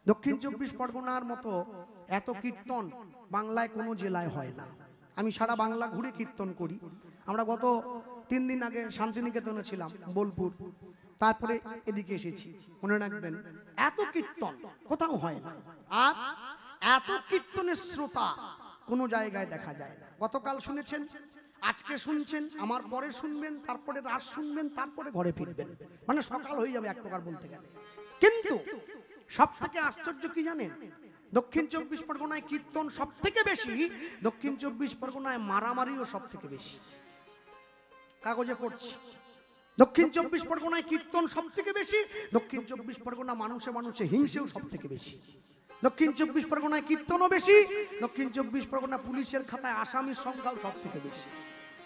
দক্ষিণ 24 পরগনার মতো এত কীর্তন বাংলায় কোনো জেলায় হয় না। আমি সারা বাংলা ঘুরে কীর্তন করি। আমরা গত 3 দিন আগে শান্তিনিকেতনে ছিলাম, বোলপুর, তারপরে এদিকে এসেছি। মনে রাখবেন, এত কীর্তন কোথাও হয় না, আর এত কীর্তনের শ্রোতা কোনো জায়গায় দেখা যায় না। গতকাল শুনেছেন, আজকে শুনছেন, আমার পরে শুনবেন, তারপরে রাত শুনবেন, তারপরে ঘরে ফিরবেন, মানে সকাল হয়ে যাবে এক প্রকার বলতে গেলে। কিন্তু সব থেকে আশ্চর্য কি জানেন, দক্ষিণ 24 পরগনায় কীর্তন সব থেকে বেশি, দক্ষিণ 24 পরগনায় মারামারিও সব থেকে বেশি। কাগজে পড়ছি, দক্ষিণ 24 পরগনায় কীর্তন সব থেকে বেশি, দক্ষিণ 24 পরগনা মানুষে মানুষে হিংসেও সব থেকে বেশি। দক্ষিণ 24 পরগনায় কীর্তনও বেশি, দক্ষিণ 24 পরগনা পুলিশের খাতায় আসামির সংখ্যাও সব থেকে বেশি।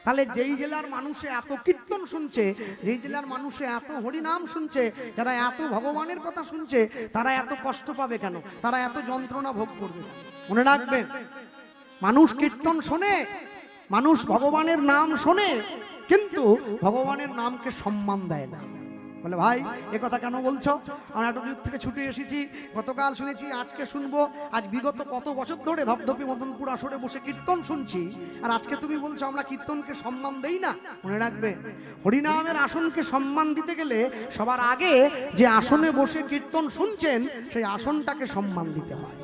তাহলে যেই জেলার মানুষে এত কীর্তন শুনছে, যেই জেলার মানুষে এত হরিনাম শুনছে, যারা এত ভগবানের কথা শুনছে, তারা এত কষ্ট পাবে কেন, তারা এত যন্ত্রণা ভোগ করবে? মনে রাখবেন, মানুষ কীর্তন শোনে, মানুষ ভগবানের নাম শোনে, কিন্তু ভগবানের নামকে সম্মান দেয় না। বলে ভাই এ কথা কেন বলছো? আমরা এত দূর থেকে ছুটে এসেছি, গতকাল শুনেছি, আজকে শুনবো। আজ বিগত কত বছর ধরে ধপধপি মদনপুর আসরে বসে কীর্তন শুনছি, আর আজকে তুমি বলছো আমরা কীর্তনকে সম্মান দেই না? মনে রাখবে, হরিনামের আসনকে সম্মান দিতে গেলে সবার আগে যে আসনে বসে কীর্তন শুনছেন, সেই আসনটাকে সম্মান দিতে হয়।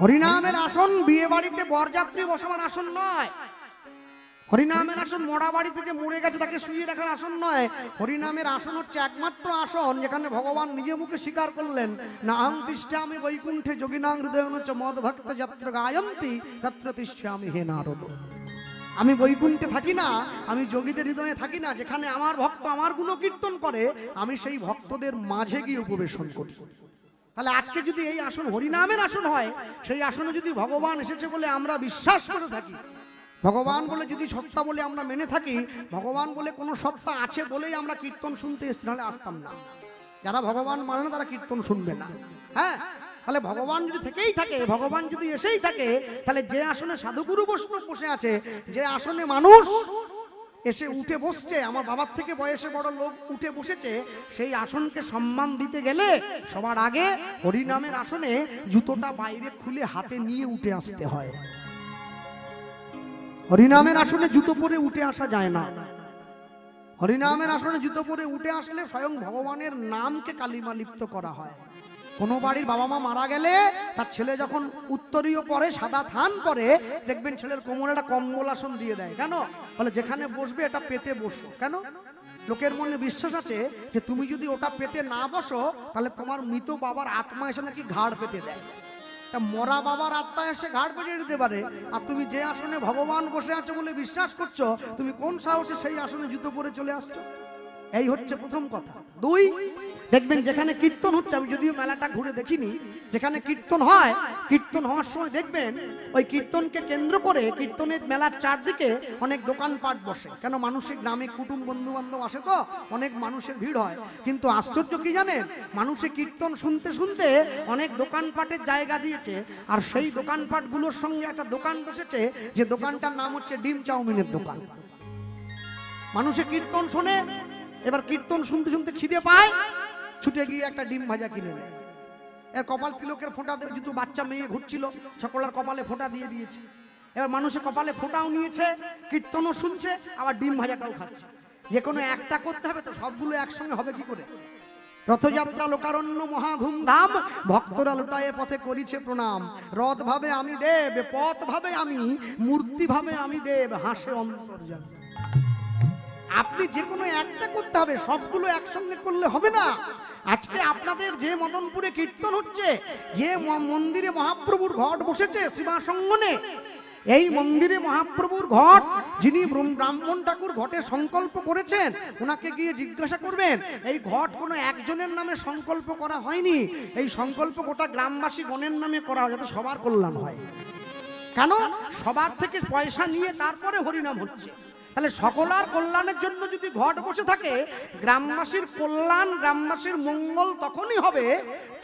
হরিনামের আসন বিয়ে বাড়িতে বরযাত্রী বসাবার আসন নয়। হরিনামের আসন মরা বাড়িতে যে মরে গেছে তাকে শুয়ে রাখার আসন নয়। হরিনামের আসন হচ্ছে একমাত্র আসন যেখানে ভগবান নিজে মুখে স্বীকার করলেন, না আহং তিষ্ঠামি বৈকুণ্ঠে যোগিনাং হৃদয়ঞ্চ মদ ভক্ত যত্র গায়ন্তি তত্র তিষ্ঠামি হে নারদ। আমি বৈকুণ্ঠে থাকি না, আমি যোগীদের হৃদয়ে থাকি না। যেখানে আমার ভক্ত আমার গুণ কীর্তন করে, আমি সেই ভক্তদের মাঝে গিয়ে উপবেশন করি। তাহলে আজকে যদি এই আসন হরিনামের আসন হয়, সেই আসনে যদি ভগবান এসেছে বলে আমরা বিশ্বাস করে থাকি, ভগবান বলে যদি সত্তা বলে আমরা মেনে থাকি, ভগবান বলে কোনো সত্তা আছে বলেই আমরা কীর্তন শুনতে এসেছি, নাহলে আসতাম না। যারা ভগবান মানে না তারা কীর্তন শুনবে না। হ্যাঁ, তাহলে ভগবান যদি থেকেই থাকে, ভগবান যদি এসেই থাকে, তাহলে যে আসনে সাধুগুরু বৈষ্ণব বসে আছে, যে আসনে মানুষ এসে উঠে বসছে, আমার বাবার থেকে বয়সে বড় লোক উঠে বসেছে, সেই আসনকে সম্মান দিতে গেলে সবার আগে হরিনামের আসনে জুতোটা বাইরে খুলে হাতে নিয়ে উঠে আসতে হয়। হরিনামের আসনে জুতো পরে উঠে আসা যায় না। হরিনামের আসনে জুতো পরে উঠে আসলে স্বয়ং ভগবানের নামকে কালিমা লিপ্ত করা হয়। কোনো বাড়ির বাবা মা মারা গেলে তার ছেলে যখন উত্তরীয় পরে, সাদা থান পরে, দেখবেন ছেলের কোমরে একটা কম্বল আসন দিয়ে দেয়। কেন? বলে যেখানে বসবে এটা পেতে বসো। কেন? লোকের মনে বিশ্বাস আছে যে তুমি যদি ওটা পেতে না বসো, তাহলে তোমার মৃত বাবার আত্মা এসে নাকি ঘাড় পেতে দেয়। মরা বাবার আত্মা এসে ঘাড় পেতে দিতে পারে, আর তুমি যে আসনে ভগবান বসে আছে বলে বিশ্বাস করছো, তুমি কোন সাহসে সেই আসনে জুতো পরে চলে আসছো? এই হচ্ছে প্রথম কথা। দুই, দেখবেন যেখানে কীর্তন হচ্ছে, আমি যদিও মেলাটা ঘুরে দেখিনি, যেখানে কীর্তন হয়, কীর্তন হওয়ার সময় দেখবেন ওই কীর্তনকে কেন্দ্র করে কীর্তনের মেলার চারদিকে অনেক দোকানপাট বসে। কেন? মানুষের গ্রামে কুটুম বন্ধু বান্ধব আসে, তো অনেক মানুষের ভিড় হয়। কিন্তু আশ্চর্য কি জানেন, মানুষে কীর্তন শুনতে শুনতে অনেক দোকানপাটের জায়গা দিয়েছে, আর সেই দোকানপাটগুলোর সঙ্গে একটা দোকান বসেছে, যে দোকানটার নাম হচ্ছে ডিম চাউমিনের দোকান। মানুষে কীর্তন শোনে, এবার কীর্তন শুনতে শুনতে খিদে পায়, ছুটে গিয়ে একটা ডিম ভাজা কিনে নেয়। এর কপাল তিলকের ফোঁটা দিয়ে, যেহেতু বাচ্চা মেয়ে ঘুরছিল, সকলের কপালে ফোঁটা দিয়ে দিয়েছে। এবার মানুষের কপালে ফোঁটাও নিয়েছে, কীর্তনও শুনছে, আবার ডিম ভাজাটাও খাচ্ছে। যে কোনো একটা করতে হবে, তো সবগুলো একসঙ্গে হবে কি করে? রথযাত্রা লোকারণ্য মহা ধুমধাম, ভক্তরা লুটায়ে পথে করিছে প্রণাম। রথ ভাবে আমি দেব, পথ ভাবে আমি, মূর্তি ভাবে আমি দেব, হাসে অন্তর্যামী। আপনি যে কোনো একটা করতে হবে, সবগুলো একসঙ্গে করলে হবে না। আজকে আপনাদের যে মদনপুরে কীর্তন হচ্ছে, যে মন্দিরে মহাপ্রভুর ঘট বসেছে শিবাসঙ্গনে, এই মন্দিরে মহাপ্রভুর ঘট, যিনি ব্রাহ্মণ ঠাকুর ঘটে সংকল্প করেছেন, ওনাকে গিয়ে জিজ্ঞাসা করবেন, এই ঘট কোনো একজনের নামে সংকল্প করা হয়নি, এই সংকল্প গোটা গ্রামবাসী গণের নামে করা হয়, যাতে সবার কল্যাণ হয়। কেন? সবার থেকে পয়সা নিয়ে তারপরে হরিনাম হচ্ছে। তাহলে সকলার কল্যাণের জন্য যদি ঘট বসে থাকে, গ্রামবাসীর কল্যাণ, গ্রামবাসীর মঙ্গল তখনই হবে,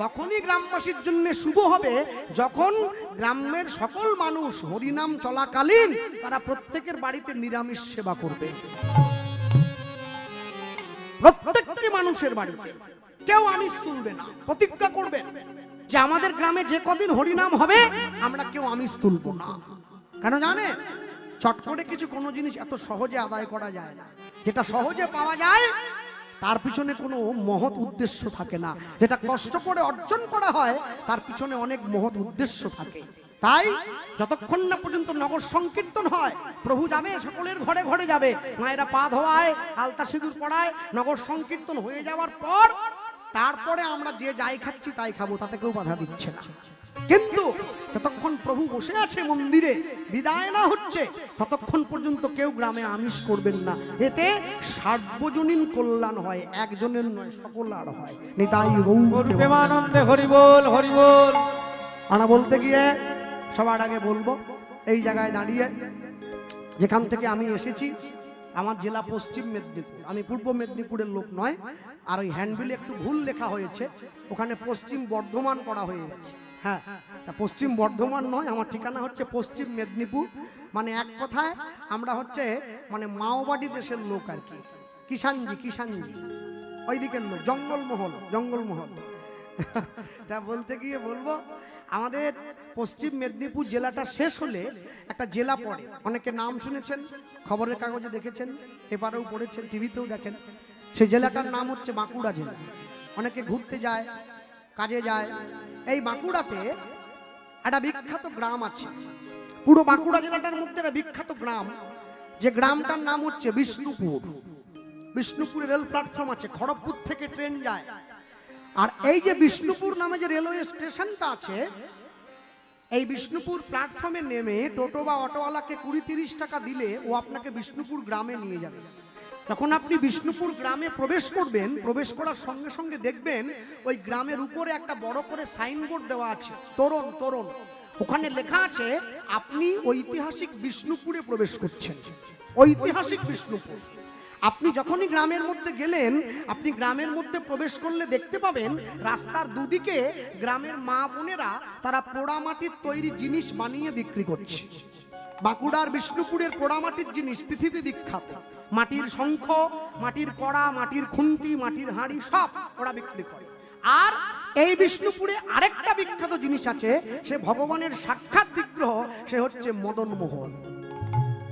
তখনই গ্রামবাসীর জন্য শুভ হবে, যখন গ্রামের সকল মানুষ হরিনাম চলাকালীন তারা প্রত্যেকের বাড়িতে নিরামিষ সেবা করবে। প্রত্যেকটি মানুষের বাড়িতে কেউ আমিষ তুলবে না, প্রতিজ্ঞা করবেন যে আমাদের গ্রামে যে কদিন হরিনাম হবে আমরা কেউ আমিষ তুলবো না। কেন জানে? চট করে কিছু কোনো জিনিস এত সহজে আদায় করা যায় না। যেটা সহজে পাওয়া যায় তার পিছনে কোনো মহৎ উদ্দেশ্য থাকে না, যেটা কষ্ট করে অর্জন করা হয় তার পিছনে অনেক মহৎ উদ্দেশ্য থাকে। তাই যতক্ষণ না পর্যন্ত নগর সংকীর্তন হয়, প্রভু যাবে, সকলের ঘরে ঘরে যাবে, মায়েরা পা ধোয়ায়, আলতা সিঁদুর পড়ায়, নগর সংকীর্তন হয়ে যাওয়ার পর তারপরে আমরা যে যাই খাচ্ছি তাই খাবো, তাতে কেউ বাধা দিচ্ছে না। কিন্তু যতক্ষণ প্রভু বসে আছে মন্দিরে, বিদায় না হচ্ছে, ততক্ষণ পর্যন্ত কেউ গ্রামে আমিষ করবেন না। এতে সার্বজনীন কল্যাণ হয়, একজনের নয় সকলার হয়। নিতাই গৌর প্রেমানন্দে হরি বল, হরি বল। আনা বলতে গিয়ে সবার আগে বলবো, এই জায়গায় দাঁড়িয়ে যেখান থেকে আমি এসেছি, আমার জেলা পশ্চিম মেদিনীপুর, আমি পূর্ব মেদিনীপুরের লোক নয়। আর ওই হ্যান্ডবিলে একটু ভুল লেখা হয়েছে, ওখানে পশ্চিম বর্ধমান করা হয়ে গেছে। হ্যাঁ, পশ্চিম বর্ধমান নয়, আমার ঠিকানা হচ্ছে পশ্চিম মেদিনীপুর। মানে এক কথায় আমরা হচ্ছে মানে মাওবাড়ি দেশের লোক আর কি, কিষানজি ওই দিকের লোক, জঙ্গলমহল। তা বলতে গিয়ে বলবো, আমাদের পশ্চিম মেদিনীপুর জেলাটা শেষ হলে একটা জেলা পড়ে, অনেকে নাম শুনেছেন, খবরের কাগজে দেখেছেন, পেপারেও পড়েছেন, টিভিতেও দেখেন। সেই জেলাটার নাম হচ্ছে বাঁকুড়া জেলা। অনেকে ঘুরতে যায়, কাজে যায়। এই বাঁকুড়াতে একটা বিখ্যাত গ্রাম আছে, পুরো বাঁকুড়া জেলাটার মধ্যে একটা বিখ্যাত গ্রাম, যে গ্রামটার নাম হচ্ছে বিষ্ণুপুর। বিষ্ণুপুরে রেল প্ল্যাটফর্ম আছে, খড়গপুর থেকে ট্রেন যায়। আর এই যে বিষ্ণুপুর নামে যে রেলওয়ে স্টেশনটা আছে, এই বিষ্ণুপুর প্ল্যাটফর্মে নেমে টোটো বা অটোওয়ালাকে 20-30 টাকা দিলে ও আপনাকে বিষ্ণুপুর গ্রামে নিয়ে যাবে। যখন আপনি বিষ্ণুপুর গ্রামে প্রবেশ করবেন, প্রবেশ করার সঙ্গে সঙ্গে দেখবেন ওই গ্রামের উপরে একটা বড় করে সাইনবোর্ড দেওয়া আছে, তোরণ। ওখানে লেখা আছে আপনি ঐতিহাসিক বিষ্ণুপুরে প্রবেশ করছেন। ঐতিহাসিক বিষ্ণুপুর। আপনি যখনই গ্রামের মধ্যে গেলেন, আপনি গ্রামের মধ্যে প্রবেশ করলে দেখতে পাবেন রাস্তার দুদিকে গ্রামের মা বোনেরা তারা পোড়ামাটির তৈরি জিনিস বানিয়ে বিক্রি করছে। বাঁকুড়ার বিষ্ণুপুরের পোড়ামাটির জিনিস পৃথিবী বিখ্যাত। মাটির শঙ্খ, মাটির কড়া, মাটির খুন্তি, মাটির হাঁড়ি সব ওরা বিক্রি করে। আর এই বিষ্ণুপুরে আরেকটা বিখ্যাত জিনিস আছে, সে ভগবানের সাক্ষাৎ বিগ্রহ, সে হচ্ছে মদন মোহন।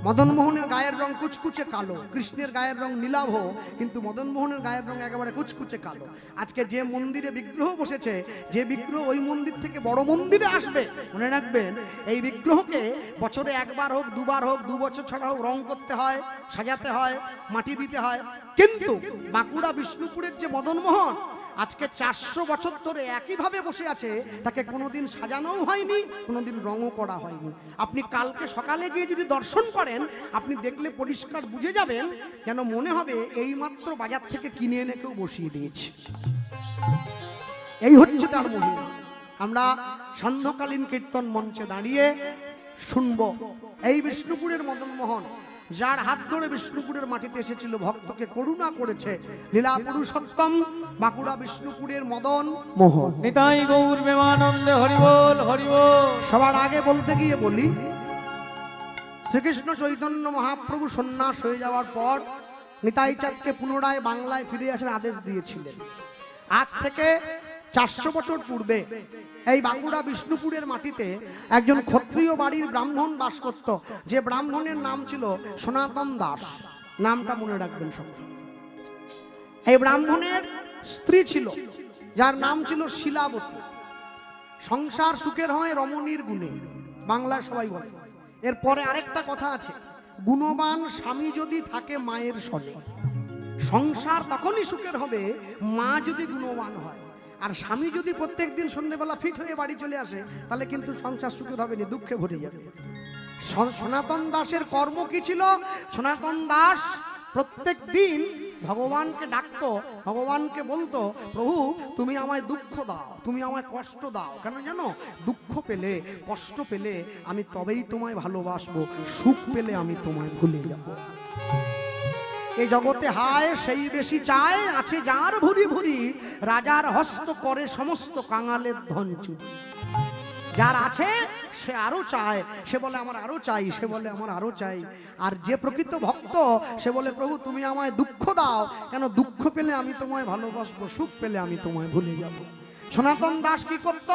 মদন মোহনের গায়ের রং কুচকুচে কালো, কৃষ্ণের গায়ের রং নীলাভ, কিন্তু মদন মোহনের গায়ের রং একেবারে কুচকুচে কালো। আজকে যে মন্দিরে বিগ্রহ বসেছে, যে বিগ্রহ ওই মন্দির থেকে বড় মন্দিরে আসবে, মনে রাখবেন এই বিগ্রহকে বছরে একবার হোক, দুবার হোক, 2 বছর ছাড়া হোক রং করতে হয়, সাজাতে হয়, মাটি দিতে হয়। কিন্তু বাঁকুড়া বিষ্ণুপুরের যে মদন মোহন আজকে 400 বছর ধরে একইভাবে বসে আছে, তাকে কোনোদিন সাজানোও হয়নি, কোনোদিন রঙও করা হয়নি। আপনি কালকে সকালে গিয়ে যদি দর্শন করেন, আপনি দেখলে পরিষ্কার বুঝে যাবেন, যেন মনে হবে এইমাত্র বাজার থেকে কিনে এনে কেউ বসিয়ে দিয়েছে। এই হচ্ছে তার মহিমা। আমরা সান্ধ্যকালীন কীর্তন মঞ্চে দাঁড়িয়ে শুনবো এই বিষ্ণুপুরের মদন মোহন, যার হাত ধরে বিষ্ণুপুরের মাটিতে এসেছিল, ভক্তকে করুণা করেছে, লীলা পুরুষোত্তম বাঁকুড়া বিষ্ণুপুরের মদন মোহন। নিতাই গৌর প্রেমানন্দে হরি বল, হরি বল। সবার আগে বলতে গিয়ে বলি, শ্রীকৃষ্ণ চৈতন্য মহাপ্রভু সন্ন্যাস হয়ে যাওয়ার পর নিতাই চাঁদকে পুনরায় বাংলায় ফিরে আসার আদেশ দিয়েছিলেন। আজ থেকে 400 বছর পূর্বে এই বাঁকুড়া বিষ্ণুপুরের মাটিতে একজন ক্ষত্রিয় বাড়ির ব্রাহ্মণ বাস করত, যে ব্রাহ্মণের নাম ছিল সনাতন দাস। নামটা মনে রাখবেন সব। এই ব্রাহ্মণের স্ত্রী ছিল, যার নাম ছিল শিলাবতী। সংসার সুখের হয় রমণীর গুণে, বাংলায় সবাই বলে। এরপরে আরেকটা কথা আছে, গুণবান স্বামী যদি থাকে মায়ের সনে। সংসার তখনই সুখের হবে মা যদি গুণবান হয়। আর স্বামী যদি প্রত্যেকদিন সন্ধ্যেবেলা ফিট হয়ে বাড়ি চলে আসে, তাহলে কিন্তু সংসার সুখের হবে না, দুঃখে ভরে যাবে। সনাতন দাসের কর্ম কি ছিল? সনাতন দাস প্রত্যেক দিন ভগবানকে ডাকতো, ভগবানকে বলতো, প্রভু তুমি আমায় দুঃখ দাও, তুমি আমায় কষ্ট দাও। কেন জানো? দুঃখ পেলে, কষ্ট পেলে আমি তবেই তোমায় ভালোবাসবো, সুখ পেলে আমি তোমায় ভুলে যাব। এই জগতে হায় সেই বেশি চায়, আছে যার ভুরি ভুরি, রাজার হস্ত করে সমস্ত কাঙালের ধন চুরি। যার আছে সে আরো চায়, সে বলে আমার আরো চাই, সে বলে আমার আরো চাই। আর যে প্রকৃত ভক্ত সে বলে প্রভু তুমি আমায় দুঃখ দাও, কেন দুঃখ পেলে আমি তোমায় ভালোবাসবো, সুখ পেলে আমি তোমায় ভুলে যাব। সনাতন দাস কি করত?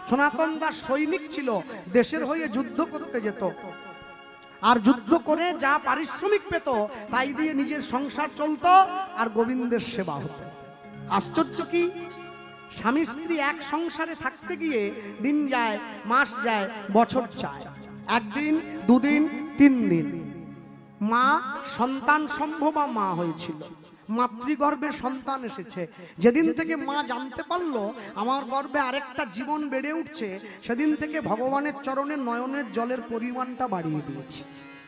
সনাতন দাস সৈনিক ছিল, দেশের হয়ে যুদ্ধ করতে যেত, আর যুদ্ধ করে যা পারিশ্রমিক পেত তাই দিয়ে নিজের সংসার চলতো আর গোবিন্দের সেবা হতো। আশ্চর্য কি, স্বামী স্ত্রী এক সংসারে থাকতে গিয়ে দিন যায়, মাস যায়, বছর যায়, একদিন, দুদিন, 3 দিন মা সন্তান সম্ভবা মা হয়েছিল, মাতৃগর্ভে সন্তান এসেছে। যেদিন থেকে মা জানতে পারলো আমার গর্ভে আরেকটা জীবন বেড়ে উঠছে, সেদিন থেকে ভগবানের চরণে নয়নের জলের পরিমাণটা বাড়িয়ে দিয়েছে।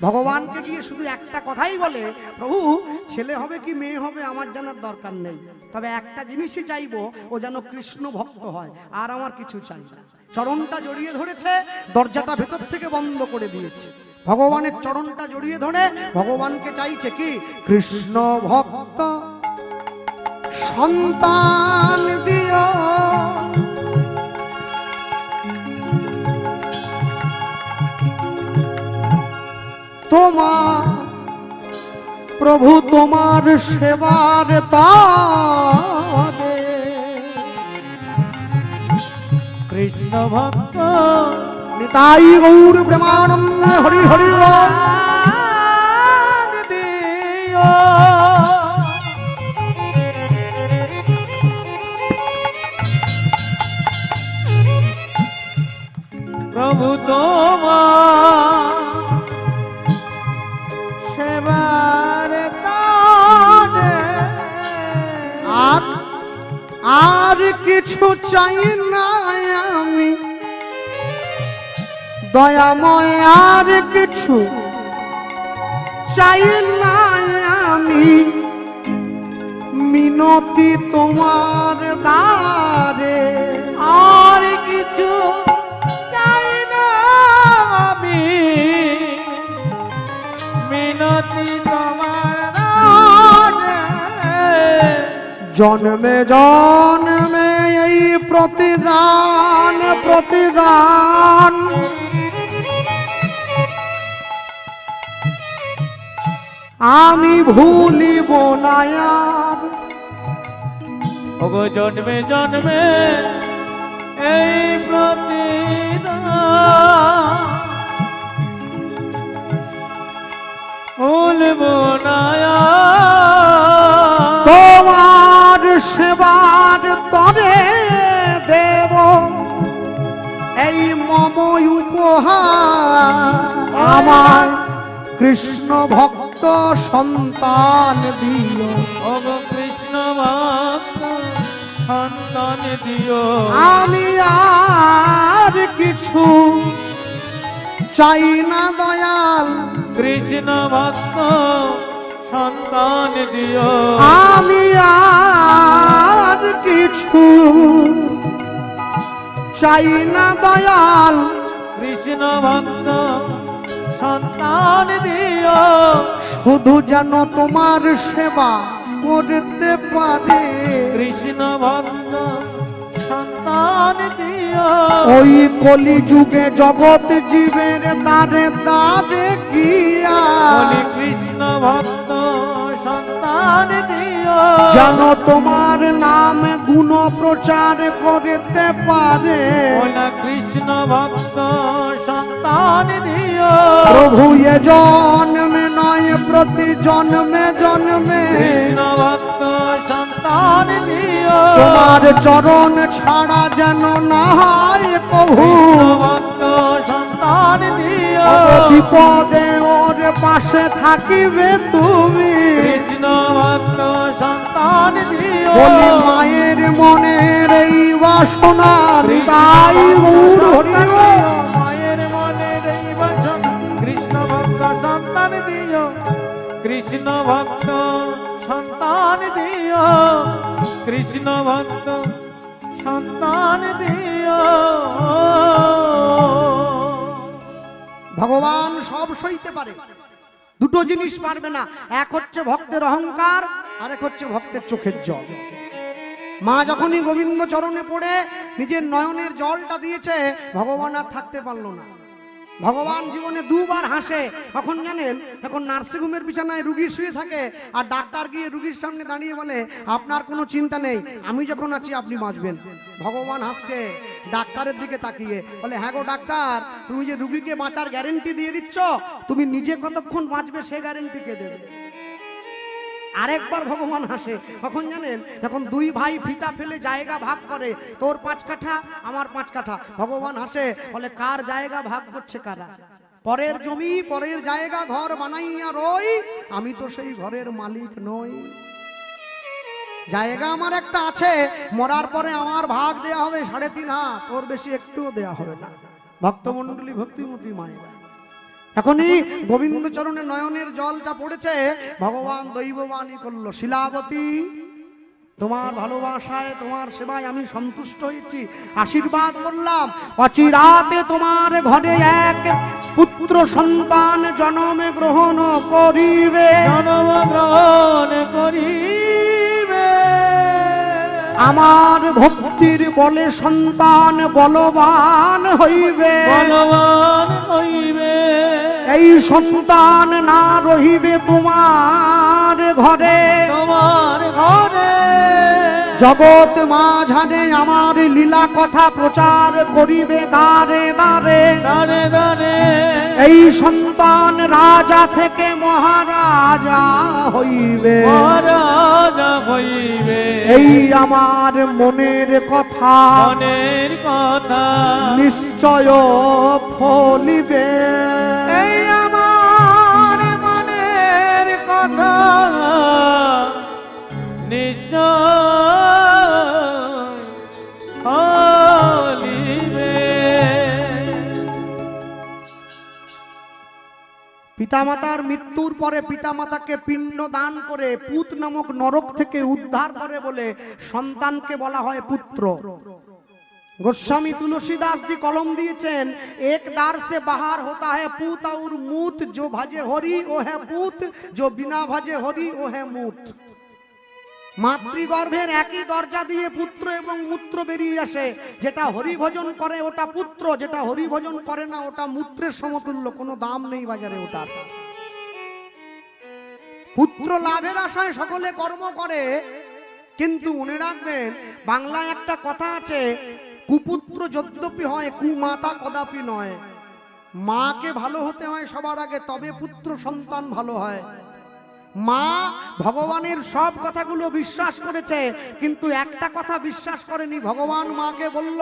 ভগবানকে গিয়ে শুধু একটা কথাই বলে, প্রভু ছেলে হবে কি মেয়ে হবে আমার জানার দরকার নেই, তবে একটা জিনিসই চাইবো, ও যেন কৃষ্ণ ভক্ত হয়, আর আমার কিছু চাই না। চরণটা জড়িয়ে ধরেছে, দরজাটা ভেতর থেকে বন্ধ করে দিয়েছে। ভগবানের চরণটা জড়িয়ে ধরে ভগবানকে চাইছে কি, কৃষ্ণ ভক্ত সন্তান দিও, তোমার প্রভু তোমার সেবার তারে কৃষ্ণ ভক্ত নিতাই গৌর প্রেমানন্দে হরি হরি বল। দিও প্রভু তোমার সেবার তারে আর কিছু চাই না আমি দয়াময়, আর কিছু চাই না আমি, মিনতি তোমার দ্বারে। আর কিছু চাই না আমি, মিনতি তোমার দ্বারে। জন্মে জন্মে এই প্রতিদান প্রতিদান আমি ভুলিব না আর। ওগো জন্মে জন্মে এই প্রতিদান ভুলব না আর। তোমার সেবার তরে দেব এই মম উপহার, আমার কৃষ্ণ ভক্ত সন্তান দিও। ওগো কৃষ্ণ ভক্ত সন্তান দিও। আমি আর কিছু চাই না দয়াল, কৃষ্ণ ভক্ত সন্তান দিও। আমি আর কিছু চাই না দয়াল, কৃষ্ণ ভক্ত সন্তান দিও। শুধু যেন তোমার সেবা করতে পারে, কৃষ্ণ ভক্ত সন্তান দিও। ওই কলি যুগে জগৎ জীবের দ্বারে দ্বারে গিয়া বলি কৃষ্ণ ভক্ত সন্তান দিও। যেন তোমার নাম গুণ প্রচার করতে পারে, বলা কৃষ্ণ ভক্ত সন্তান দিও। প্রভু এ জন্মে নয় প্রতি জন্মে জন্মে কৃষ্ণ ভক্ত সন্তান দিও। তোমার চরণ ছাড়া যেন না হয় কভু, কৃষ্ণ ভক্ত সন্তান দিও। বিপদে ওর পাশে থাকিবে তুমি, কৃষ্ণ ভক্ত সন্তান দিও। বলি মায়ের মনের এই বাসনা হৃদয় গৌর হরি বল। মায়ের মনে এই বাসনা কৃষ্ণ ভক্ত সন্তান দিও। কৃষ্ণ ভক্ত সন্তান দিও। কৃষ্ণ ভক্ত সন্তান দিও। ভগবান সব সইতে পারে, দুটো জিনিস পারবে না, এক হচ্ছে ভক্তের অহংকার, আর এক হচ্ছে ভক্তের চোখের জল। মা যখনই গোবিন্দ চরণে পড়ে নিজের নয়নের জলটা দিয়েছে, ভগবান আর থাকতে পারলো না। ভগবান জীবনে দুবার হাসে। কখন জানেন? যখন নার্সিংহোমের বিছানায় রুগী শুয়ে থাকে আর ডাক্তার গিয়ে রুগীর সামনে দাঁড়িয়ে বলে, আপনার কোনো চিন্তা নেই, আমি যখন আছি আপনি বাঁচবেন। ভগবান হাসছে ডাক্তারের দিকে তাকিয়ে, বলে, হ্যাঁ গো ডাক্তার, তুমি যে রুগীকে বাঁচার গ্যারেন্টি দিয়ে দিচ্ছ, তুমি নিজে কতক্ষণ বাঁচবে সে গ্যারেন্টি কে দেবে? আরেকবার ভগবান হাসে। কখন জানেন? যখন দুই ভাই ফিতা ফেলে জায়গা ভাগ করে, তোর 5 কাঠা আমার 5 কাঠা। ভগবান হাসে, বলে, কার জায়গা ভাগ করছে কারা? পরের জমি পরের জায়গা ঘর বানাইয়া রই, আমি তো সেই ঘরের মালিক নই। জায়গা আমার একটা আছে, মরার পরে আমার ভাগ দেয়া হবে 3.5 হাত, তোর বেশি একটুও দেয়া হবে না। ভক্তমণ্ডলী, ভক্তিমতী মায়েরা, এখনই গোবিন্দ চরণে নয়নের জলটা পড়েছে, ভগবান দৈববাণী করলো, শিলাবতী, তোমার ভালোবাসায় তোমার সেবায় আমি সন্তুষ্ট হয়েছি, আশীর্বাদ করলাম, অচিরাতে তোমার ঘরে এক পুত্র সন্তান জন্ম গ্রহণ করিবে, জন্ম গ্রহণ করিবে। আমার ভক্তির বলে সন্তান বলবান হইবে, বলবান হইবে। এই সন্তান না রহিবে তোমার ঘরে, তোমার ঘরে জগৎ মাঝারে আমার লীলা কথা প্রচার করিবে দারে দারে, দারে দারে। এই সন্তান রাজা থেকে মহারাজা হইবে, মহারাজা হইবে। এই আমার মনের কথা মনের কথা নিশ্চয় ফলিবে, এই আমার মনের কথা নিশ্চয় ফলিবে। পিতামাতার মৃত্যুর পরে পিতামাতাকে পিণ্ড দান করে পুত নামক নরক থেকে উদ্ধার করে বলে সন্তানকে বলা হয় পুত্র। गोस्वामी तुलसीदास जी कलम दिएছেন, एक दार से बाहर होता है पूत और मूत, जो भजे हरि वो है पूत, जो बिना भजे हरि वो है मूत। মাতৃগর্ভের একই দরজা দিয়ে পুত্র এবং মূত্র বেরিয়ে আসে, যেটা হরি ভজন করে ওটা পুত্র, যেটা হরি ভজন করে না ওটা মূত্রের সমতুল্য, কোনো দাম নেই বাজারে ওটার। পুত্র লাভের আশায় সকলে কর্ম করে, কিন্তু মনে রাখবেন বাংলায় একটা কথা আছে, কুপুত্র যদ্যপি হয় কুমাতা কদাপি নয়। মাকে ভালো হতে হয় সবার আগে, তবে পুত্র সন্তান ভালো হয়। মা ভগবানের সব কথাগুলো বিশ্বাস করেছে, কিন্তু একটা কথা বিশ্বাস করেনি। ভগবান মাকে বলল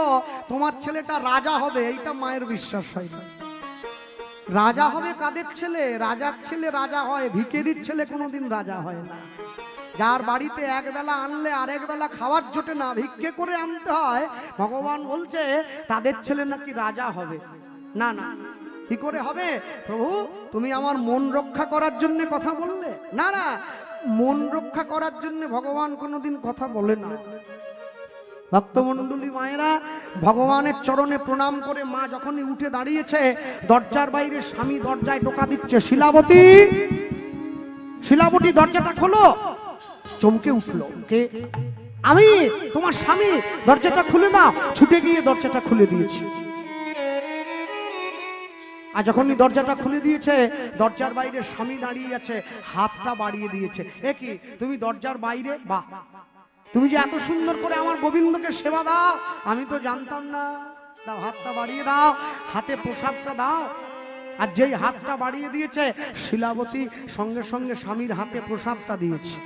তোমার ছেলেটা রাজা হবে, এইটা মায়ের বিশ্বাস হয়নি। রাজা হবে কাদের ছেলে? রাজার ছেলে রাজা হয়, ভিখারির ছেলে কোনোদিন রাজা হয় না। যার বাড়িতে এক বেলা আনলে আরেক বেলা খাওয়ার জোটে না, ভিক্ষে করে আনতে হয়, ভগবান বলছে তাদের ছেলে নাকি রাজা হবে। না না, কি করে হবে? প্রভু তুমি আমার মন রক্ষা করার জন্য কথা বললে? না না, মন রক্ষা করার জন্য ভগবান কোনোদিন কথা বলে না। ভক্তমণ্ডলী মায়েরা, ভগবানের চরণে প্রণাম করে মা যখনই উঠে দাঁড়িয়েছে, দরজার বাইরে স্বামী দরজায় টোকা দিচ্ছে, শিলাবতী, শিলাবতী দরজাটা খোলো। চমকে উঠলো, কে? আমি তোমার স্বামী, দরজাটা খুলে দাও। ছুটে গিয়ে দরজাটা খুলে দিয়েছি। আর যখনই দরজাটা খুলে দিয়েছে, দরজার বাইরে স্বামী দাঁড়িয়ে আছে, হাতটা বাড়িয়ে দিয়েছে। এ কি, তুমি দরজার বাইরে? বাহ, তুমি যে এত সুন্দর করে আমার গোবিন্দকে সেবা দাও, আমি তো জানতাম না। দাও, হাতটা বাড়িয়ে দাও, হাতে প্রসাদটা দাও। আর যেই হাতটা বাড়িয়ে দিয়েছে, শিলাবতী সঙ্গে সঙ্গে স্বামীর হাতে প্রসাদটা দিয়েছে।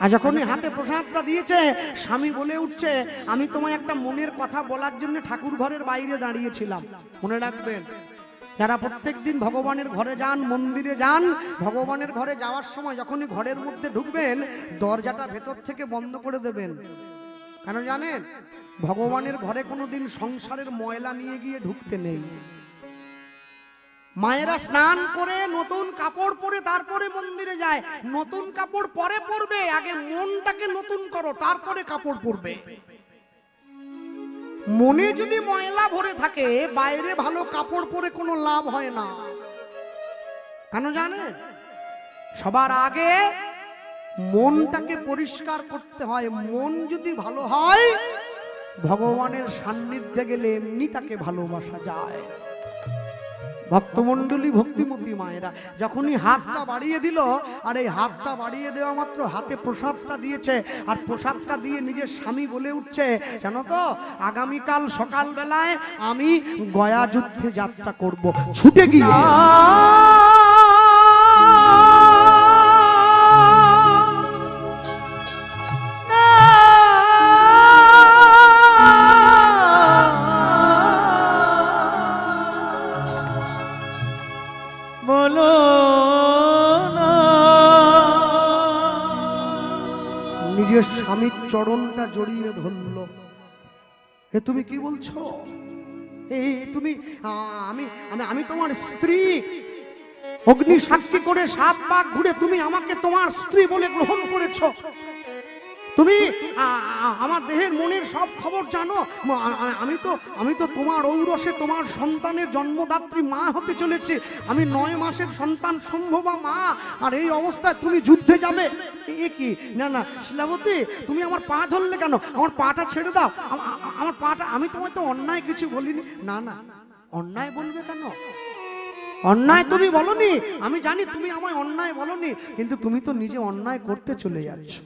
আর যখনই হাতে প্রসাদটা দিয়েছে, স্বামী বলে উঠছে, আমি তোমায় একটা মনের কথা বলার জন্য ঠাকুর ঘরের বাইরে দাঁড়িয়েছিলাম। মনে রাখবেন, যারা প্রত্যেকদিন ভগবানের ঘরে যান, মন্দিরে যান, ভগবানের ঘরে যাওয়ার সময় যখনই ঘরের মধ্যে ঢুকবেন, দরজাটা ভেতর থেকে বন্ধ করে দেবেন। কেন জানেন? ভগবানের ঘরে কোনোদিন সংসারের ময়লা নিয়ে গিয়ে ঢুকতে নেই। মায়েরা স্নান করে নতুন কাপড় পরে তারপরে মন্দিরে যায়। নতুন কাপড় পরে পরবে, আগে মনটাকে নতুন করো, তারপরে কাপড় পরবে। মনে যদি ময়লা ভরে থাকে, বাইরে ভালো কাপড় পরে কোনো লাভ হয় না। কেন জানেন? সবার আগে মনটাকে পরিষ্কার করতে হয়। মন যদি ভালো হয়, ভগবানের সান্নিধ্যে গেলে এমনি তাকে ভালোবাসা যায়। ভক্তমণ্ডলী, ভক্তিমতী মায়েরা, যখনই হাতটা বাড়িয়ে দিল, আর এই হাতটা বাড়িয়ে দেওয়া মাত্র হাতে প্রসাদটা দিয়েছে, আর প্রসাদটা দিয়ে নিজের স্বামী বলে উঠছে, জানো তো আগামীকাল সকালবেলায় আমি গয়া যুদ্ধে যাত্রা করব। ছুটে গিয়ে বলো না। নিজের স্বামীর চরণটা জড়িয়ে ধরল। এ তুমি কি বলছো? এই তুমি আমি আমি আমি তোমার স্ত্রী, অগ্নি সাক্ষী করে 7 পাক ঘুরে তুমি আমাকে তোমার স্ত্রী বলে গ্রহণ করেছো। তুমি আমার দেহের মনের সব খবর জানো। আমি তো তোমার ঔরসে তোমার সন্তানের জন্মদাত্রী মা হতে চলেছি। আমি 9 মাসের সন্তান সম্ভবা মা, আর এই অবস্থায় তুমি যুদ্ধে যাবে? এ কি? না না শিলাবতী, তুমি আমার পা ধরলে কেন? আমার পাটা ছেড়ে দাও। আমার পাটা, আমি তোমায় তো অন্যায় কিছু বলিনি। না না, অন্যায় বলবে কেন? অন্যায় তুমি বলনি, আমি জানি তুমি আমায় অন্যায় বলনি, কিন্তু তুমি তো নিজে অন্যায় করতে চলে যাচ্ছ।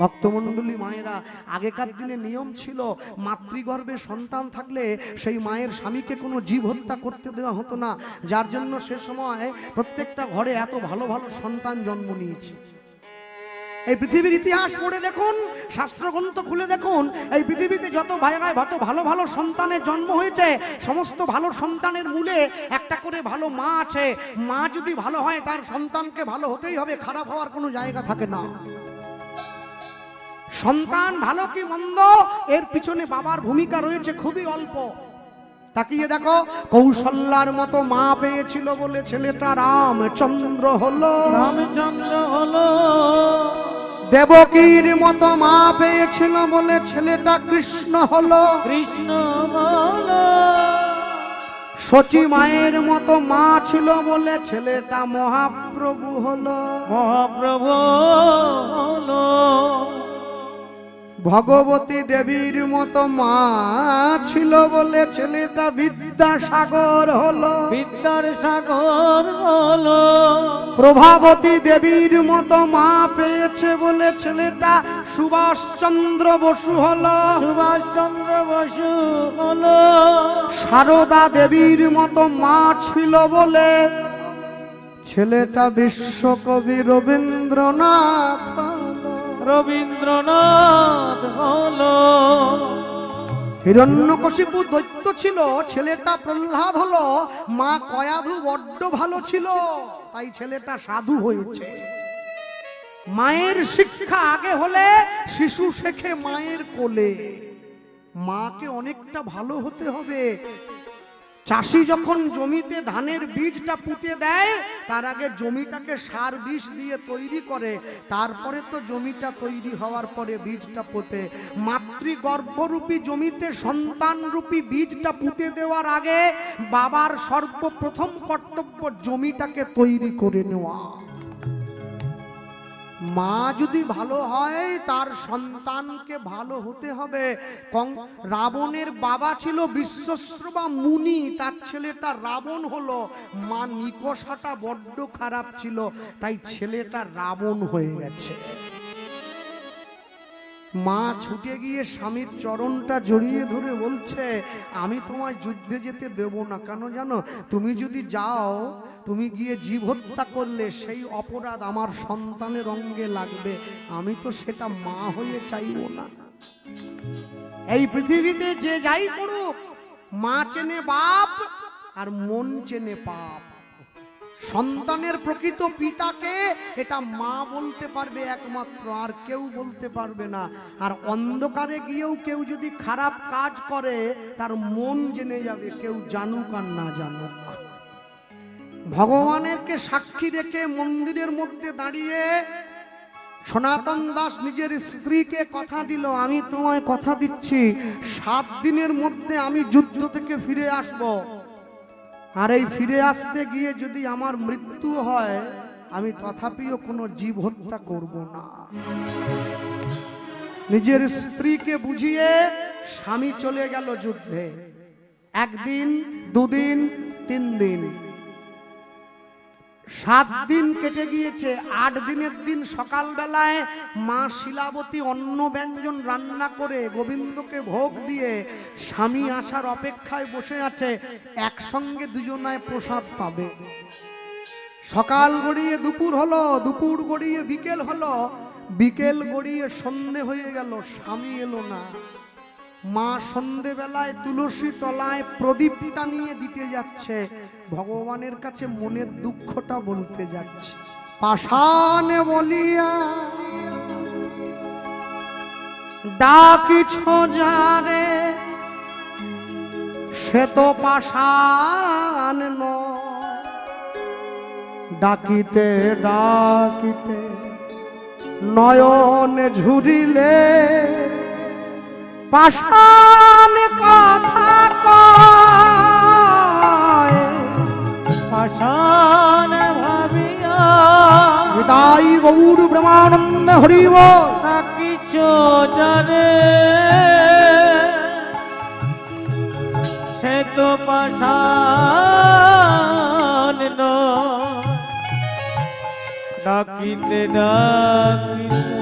ভক্তমণ্ডলী মায়েরা, আগেকার দিনে নিয়ম ছিল, মাতৃগর্ভে সন্তান থাকলে সেই মায়ের স্বামীকে কোনো জীব হত্যা করতে দেওয়া হতো না, যার জন্য সে সময় প্রত্যেকটা ঘরে এত ভালো ভালো সন্তান জন্ম নিয়েছে। এই পৃথিবীর ইতিহাস পড়ে দেখুন, শাস্ত্রগ্রন্থ খুলে দেখুন, এই পৃথিবীতে যত জায়গায় ভালো ভালো সন্তানের জন্ম হয়েছে, সমস্ত ভালো সন্তানের মূলে একটা করে ভালো মা আছে। মা যদি ভালো হয়, তার সন্তানকে ভালো হতেই হবে, খারাপ হওয়ার কোনো জায়গা থাকে না। সন্তান ভালো কি মন্দ, এর পিছনে বাবার ভূমিকা রয়েছে খুবই অল্প। তাকিয়ে দেখো, কৌশল্যার মতো মা পেয়েছিল বলে ছেলেটা রামচন্দ্র হলো। রামচন্দ্র হলো। দেবকীর মতো মা পেয়েছিল বলে ছেলেটা কৃষ্ণ হলো। কৃষ্ণ হলো। শচী মায়ের মতো মা ছিল বলে ছেলেটা মহাপ্রভু হলো। মহাপ্রভু হলো। ভগবতী দেবীর মতো মা ছিল বলে ছেলেটা বিদ্যাসাগর হলো। বিদ্যার সাগর হলো। প্রভাবতী দেবীর মতো মা পেয়েছে বলে ছেলেটা সুভাষচন্দ্র বসু হলো। সুভাষচন্দ্র বসু হলো। সারদা দেবীর মতো মা ছিল বলে ছেলেটা বিশ্বকবি রবীন্দ্রনাথ হলো। রবীন্দ্রনাথ হলো। হিরণ্যকশিপু দৈত্য ছিল, ছেলেটা প্রহ্লাদ হলো। মা কয়াধু বড্ড ভালো ছিল, তাই ছেলেটা সাধু হয়েছে। মায়ের শিক্ষা আগে হলে শিশু শেখে মায়ের কোলে। মাকে অনেকটা ভালো হতে হবে। চাষি যখন জমিতে ধানের বীজটা পুঁতে দেয়, তার আগে জমিটাকে সার বিষ দিয়ে তৈরি করে, তারপরে তো জমিটা তৈরি হওয়ার পরে বীজটা পোতে। মাতৃগর্ভরূপী জমিতে সন্তানরূপী বীজটা পুঁতে দেওয়ার আগে বাবার সর্বপ্রথম কর্তব্য জমিটাকে তৈরি করে নেওয়া। মা যদি ভালো হয়, তার সন্তানকে ভালো হতে হবে। রাবণের বাবা ছিল বিশ্বশ্রবা মুনি, তার ছেলেটা রাবণ হলো। মা নিকষাটা বড্ড খারাপ ছিল, তাই ছেলেটা রাবণ হয়ে গেছে। মা ছুটে গিয়ে স্বামীর চরণটা জড়িয়ে ধরে বলছে, আমি তোমায় যুদ্ধে যেতে দেব না। কেন জানো? তুমি যদি যাও, তুমি গিয়ে জীব হত্যা করলে সেই অপরাধ আমার সন্তানের অঙ্গে লাগবে। আমি তো সেটা মা হয়ে চাইব না। এই পৃথিবীতে যে যাই করুক, মা চেনে বাপ আর মন চেনে পাপ। সন্তানের প্রকৃত পিতাকে এটা মা বলতে পারবে একমাত্র, আর কেউ বলতে পারবে না। আর অন্ধকারে গিয়েও কেউ যদি খারাপ কাজ করে, তার মন জেনে যাবে, কেউ জানুক আর না জানুক। ভগবানেরকে সাক্ষী রেখে মন্দিরের মধ্যে দাঁড়িয়ে সনাতন দাস নিজের স্ত্রীকে কথা দিল, আমি তোমায় কথা দিচ্ছি 7 দিনের মধ্যে আমি যুদ্ধ থেকে ফিরে আসব। আর এই ফিরে আসতে গিয়ে যদি আমার মৃত্যু হয়, আমি তথাপিও কোনো জীব হত্যা করব না। নিজের স্ত্রীকে বুঝিয়ে স্বামী চলে গেল যুদ্ধে। একদিন, দুদিন, 3 দিন, 7 দিন কেটে গিয়েছে। 8 দিনের দিন সকালবেলায় মা শিলাবতী অন্ন ব্যঞ্জন রান্না করে গোবিন্দকে ভোগ দিয়ে স্বামী আসার অপেক্ষায় বসে আছে। একসঙ্গে দুজনায় প্রসাদ পাবে। সকাল গড়িয়ে দুপুর হলো, দুপুর গড়িয়ে বিকেল হলো, বিকেল গড়িয়ে সন্ধে হয়ে গেল, স্বামী এলো না। মা সন্ধেবেলায় তুলসী তলায় প্রদীপটা নিয়ে দিতে যাচ্ছে, ভগবানের কাছে মনের দুঃখটা বলতে যাচ্ছে। পাষাণে বলিয়া ডাকিছ যারে, সে তো পাষাণ নয়। ডাকিতে ডাকিতে নয়ন ঝুরিলে, পাষাণ কথা কয়। পাষাণ ভাবিয়া হৃদয় গৌর ব্রহ্মানন্দ হরিব। ডাকিছ যারে, সে তো পাষাণ নয়। ডাকিতে ডাকিতে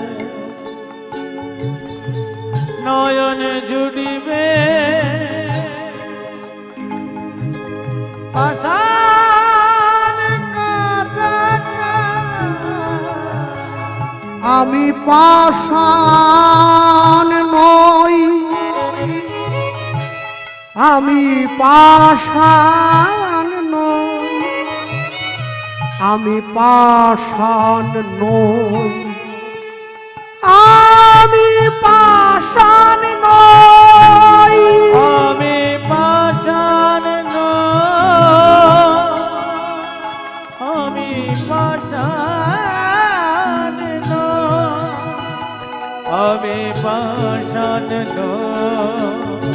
নয়ন জুড়িবে, পাষাণ কথা আমি পাষাণ নই, আমি পাষাণ নই, আমি পাষাণ নই, আমি পাষাণ নই, আমি পাষাণ নই, আমি পাষাণ নই, আমি পাষাণ নই,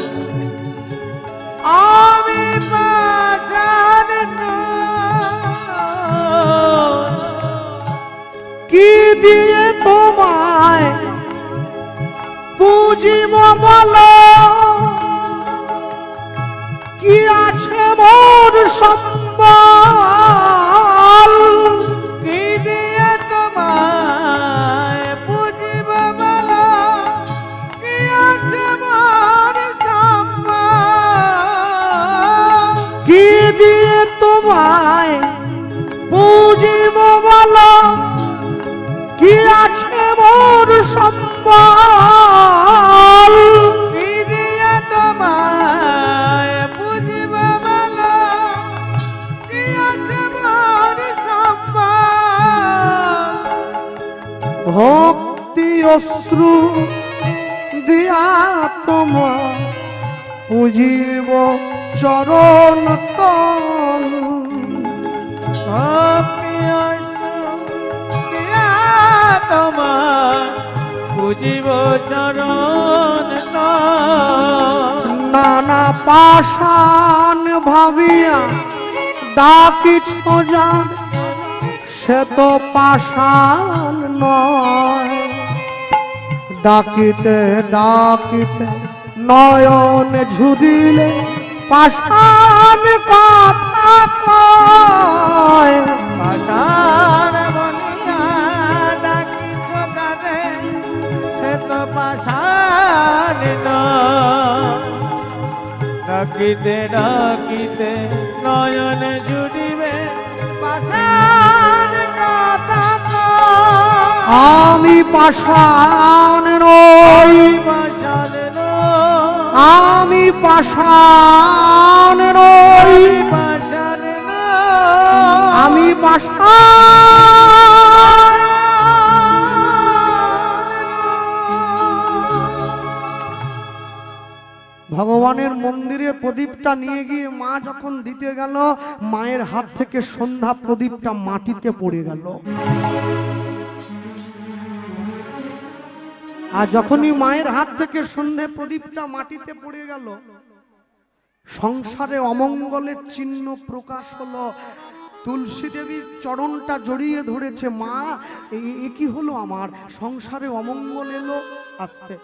আমি পাষাণ নই। কি দিয়ে তোমায় পুজিব বলো, কি আছে মোর সম্বল, কি দিয়ে তোমায় পুজিব বলো, কি আছে মোর সম্বল। কি দিয়ে তোমায় পুজিব বলো, কি আছে মোর সম্বল, কি দিয়ে তোমায় পুজিব বলো, কি আছে মোর সম্বল। ভক্তি অশ্রু দিয়া তোমায় পুজিব চরণ তল, ভক্তি দিয়া তোমার পুজিব চরণ তল। নানা পাষাণ ভাবিয়া ডাকিছ যান, সে তো পাষাণ নয়। ডাকিতে ডাকিতে নয়ন ঝুরিলে, পাষাণ কথা কয়। পাষাণ বলিয়া ডাকিছ যারে, সে তো পাষাণ নয়। ডাকিতে ডাকিতে নয়ন জুড়িবে, পাষাণ কথা কয়। আমি পাষাণ নই, পাষাণ নয়, আমি পাষাণ নই, পাষাণ নয়, আমি পাষাণ। ভগবানের মন্দিরে প্রদীপটা নিয়ে গিয়ে মা যখন দিতে গেল, মায়ের হাত থেকে সন্ধ্যা প্রদীপটা মাটিতে পড়ে গেল। আর যখনই মায়ের হাত থেকে সন্ধে প্রদীপটা মাটিতে পড়ে গেল, সংসারে অমঙ্গলের চিহ্ন প্রকাশ হলো। তুলসী দেবীর চরণটা জড়িয়ে ধরেছে। মা, এ কি হলো, আমার সংসারে অমঙ্গল এলো। আস্তে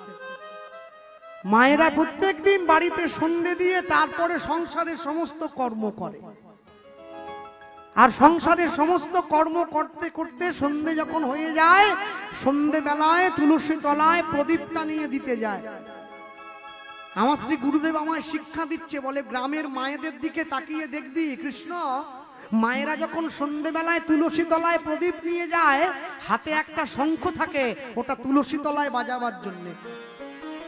মায়েরা প্রত্যেকদিন বাড়িতে সন্ধে দিয়ে তারপরে সংসারের সমস্ত কর্ম করে, আর সংসারের সমস্ত কর্ম করতে করতে সন্ধে যখন হয়ে যায়, সন্ধে বেলায় তুলসী তলায় প্রদীপটা নিয়ে দিতে যায়। আমার শ্রী গুরুদেব আমায় শিক্ষা দিচ্ছে, বলে গ্রামের মায়েদের দিকে তাকিয়ে দেখবি কৃষ্ণ, মায়েরা যখন সন্ধেবেলায় তুলসী তলায় প্রদীপ নিয়ে যায়, হাতে একটা শঙ্খ থাকে, ওটা তুলসী তলায় বাজাবার জন্য,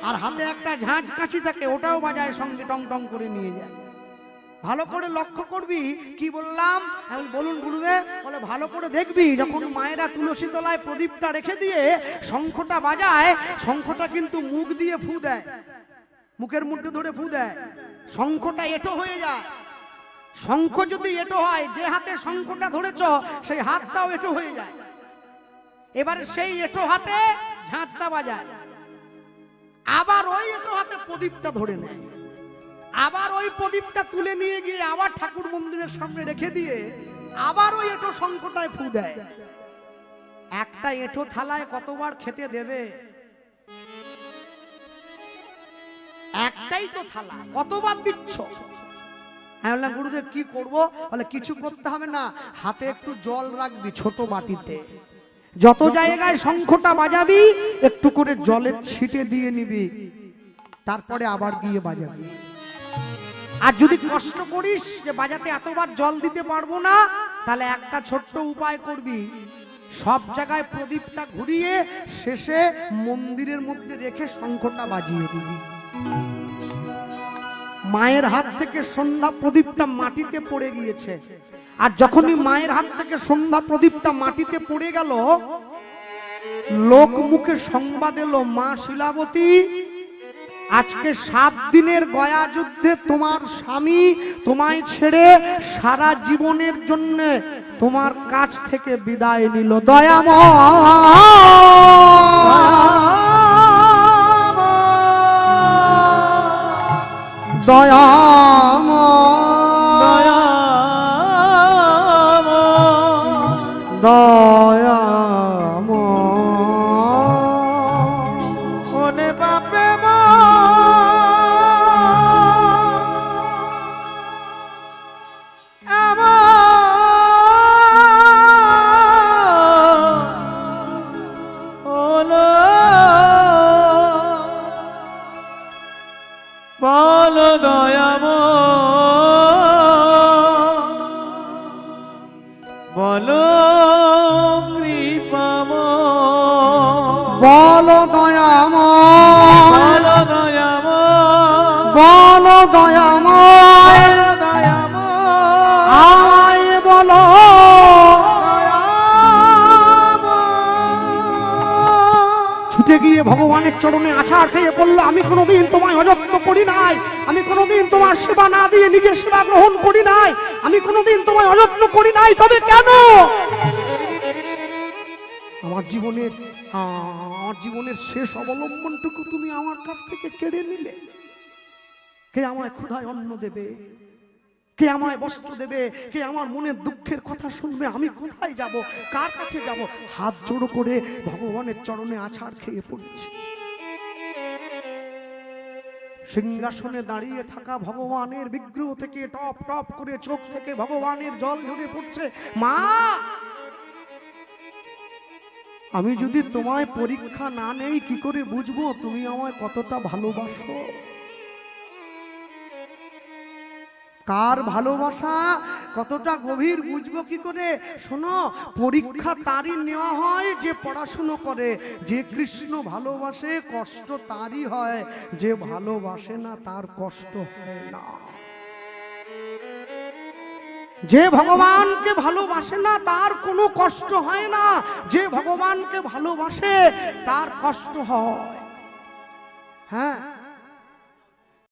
আর হাতে একটা ঝাঁঝ কাশি থাকে, ওটাও বাজায় সঙ্গে টং টং করে নিয়ে যায়। ভালো করে লক্ষ্য করবি। কি বললাম? বলুন গুরুদেব। বলে ভালো করে দেখবি, যখন মায়েরা তুলসী তলায় প্রদীপটা রেখে দিয়ে শঙ্খটা বাজায়, শঙ্খটা কিন্তু মুখ দিয়ে ফু দেয়, মুখের মধ্যে ধরে ফু দেয়, শঙ্খটা এঁটো হয়ে যায়। শঙ্খ যদি এঁটো হয়, যে হাতে শঙ্খটা ধরেছ সেই হাতটাও এঁটো হয়ে যায়। এবার সেই এঁটো হাতে ঝাঁঝটা বাজায়, আবার ওই এঁটো হাতে প্রদীপটা ধরে নেয়, আবার ওই প্রদীপটা তুলে নিয়ে গিয়ে আবার ঠাকুর মন্দিরের সামনে রেখে দিয়ে আবার ওই এঁটো শঙ্খটায় ফু দেয়। একটা এঁটো থালায় কতবার খেতে দেবে? একটাই তো থালা, কতবার দিচ্ছ? আমি বললাম গুরুদেব কি করবো? বলে কিছু করতে হবে না, হাতে একটু জল রাখবি ছোট বাটিতে, যত জায়গায় শঙ্খটা বাজাবি একটু করে জলের ছিটে দিয়ে নিবি, তারপরে আবার গিয়ে বাজাবি। আর যদি কষ্ট করিস যে বাজাতে এতবার জল দিতে পারবো না, তাহলে একটা ছোট্ট উপায় করবি, সব জায়গায় প্রদীপটা ঘুরিয়ে শেষে মন্দিরের মধ্যে রেখে শঙ্খটা বাজিয়ে দিবি। মায়ের হাত থেকে সন্ধ্যা প্রদীপটা মাটিতে পড়ে গিয়েছে, আর যখনই মায়ের হাত থেকে সন্ধ্যা প্রদীপটা মাটিতে পড়ে গেল, লোক মুখে সংবাদ এলো, মা শিলাবতী, আজকে 7 দিনের গয়া যুদ্ধে তোমার স্বামী তোমায় ছেড়ে সারা জীবনের জন্য তোমার কাছ থেকে বিদায় নিল। দয়াময় দয়াময় ওনে বাপে মা, বল দয়াময়, বলো কৃপাময়, বলো দয়াময়, বলো দয়াময়, বলো দয়াময়, আমায় বলো। ছুটে গিয়ে ভগবানের চরণে আছাড় খেয়ে বলল, আমি কোনোদিন তোমায় অযত্ন করি নাই, আমি কোনোদিন তোমার সেবা না দিয়ে নিজের সেবা গ্রহণ করি নাই, আমি কোনোদিন তোমায় অযত্ন করি নাই, তবে কেন আমার জীবনের শেষ অবলম্বনটুকু তুমি আমার কাছ থেকে কেড়ে নিলে? কে আমায় ক্ষুধায় অন্ন দেবে? কে আমায় বস্ত্র দেবে? কে আমার মনের দুঃখের কথা শুনবে? আমি কোথায় যাব? কার কাছে যাব? হাত জোড়ো করে ভগবানের চরণে আছাড় খেয়ে পড়েছি। সিংহাসনে দাঁড়িয়ে থাকা ভগবানের বিগ্রহ থেকে টপ টপ করে চোখ থেকে ভগবানের জল ঝরে পড়ছে। মা, আমি যদি তোমায় পরীক্ষা না নেই কি করে বুঝবো তুমি আমায় কতটা ভালোবাসো? কার ভালোবাসা কতটা গভীর বুঝবো কি করে? শোনো, পরীক্ষা তারই নেওয়া হয় যে পড়াশুনো করে। যে কৃষ্ণ ভালোবাসে কষ্ট তারই হয়, যে ভালোবাসে না তার কষ্ট হয় না। যে ভগবানকে ভালোবাসে না তার কোনো কষ্ট হয় না, যে ভগবানকে ভালোবাসে তার কষ্ট হয়। হ্যাঁ,